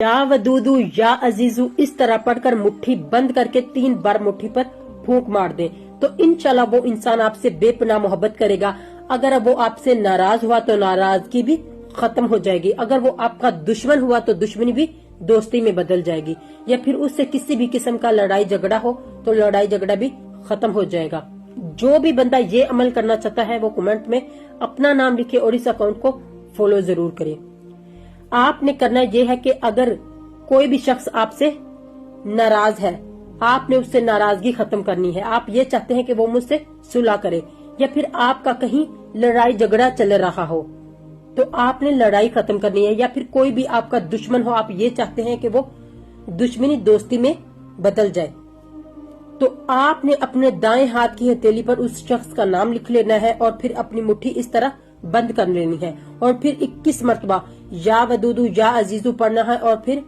या वदूदू या अजीजू इस तरह पढ़कर मुट्ठी बंद करके 3 बार मुट्ठी पर फूंक मार दें तो इंशाल्लाह वो इंसान आपसे बेपनाह मोहब्बत करेगा। अगर वो आपसे नाराज हुआ तो नाराजगी भी खत्म हो जाएगी। अगर वो आपका दुश्मन हुआ तो दुश्मनी भी दोस्ती में बदल जाएगी। या फिर उससे किसी भी किस्म का लड़ाई झगड़ा हो तो लड़ाई झगड़ा भी खत्म हो जाएगा। जो भी बंदा ये अमल करना चाहता है वो कमेंट में अपना नाम लिखे और इस अकाउंट को फॉलो जरूर करे। आपने करना ये है कि अगर कोई भी शख्स आपसे नाराज है, आपने उससे नाराजगी खत्म करनी है। आप ये चाहते हैं कि वो मुझसे सुलह करे या फिर आपका कहीं लड़ाई झगड़ा चल रहा हो तो आपने लड़ाई खत्म करनी है। या फिर कोई भी आपका दुश्मन हो, आप ये चाहते हैं कि वो दुश्मनी दोस्ती में बदल जाए तो आपने अपने दाएं हाथ की हथेली पर उस शख्स का नाम लिख लेना है और फिर अपनी मुट्ठी इस तरह बंद कर लेनी है और फिर 21 मरतबा या वदूदू या अजीजू पढ़ना है और फिर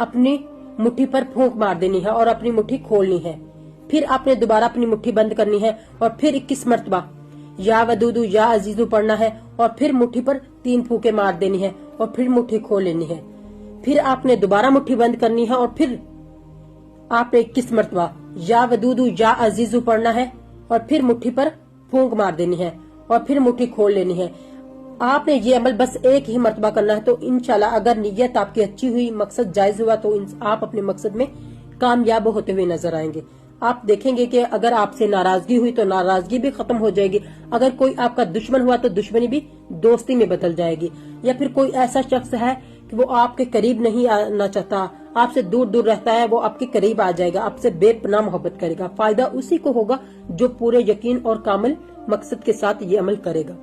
अपनी मुट्ठी पर फूंक मार देनी है और अपनी मुट्ठी खोलनी है। फिर आपने दोबारा अपनी मुट्ठी बंद करनी है और फिर 21 मरतबा या वदूदू या अजीजू पढ़ना है और फिर मुट्ठी पर 3 फूंके मार देनी है और फिर मुट्ठी खोल लेनी है। फिर आपने दोबारा मुट्ठी बंद करनी है और फिर आपने 21 मरतबा या वदूदू या अजीजू पढ़ना है और फिर मुट्ठी पर फूंक मार देनी है और फिर मुट्ठी खोल लेनी है। आपने ये अमल बस एक ही मरतबा करना है तो इंशाल्लाह अगर नीयत आपकी अच्छी हुई, मकसद जायज हुआ तो आप अपने मकसद में कामयाब होते हुए नजर आएंगे। आप देखेंगे कि अगर आपसे नाराजगी हुई तो नाराजगी भी खत्म हो जाएगी। अगर कोई आपका दुश्मन हुआ तो दुश्मनी भी दोस्ती में बदल जाएगी। या फिर कोई ऐसा शख्स है कि वो आपके करीब नहीं आना चाहता, आपसे दूर दूर रहता है, वो आपके करीब आ जाएगा, आपसे बेपनाह मोहब्बत करेगा। फायदा उसी को होगा जो पूरे यकीन और कामिल मकसद के साथ ये अमल करेगा।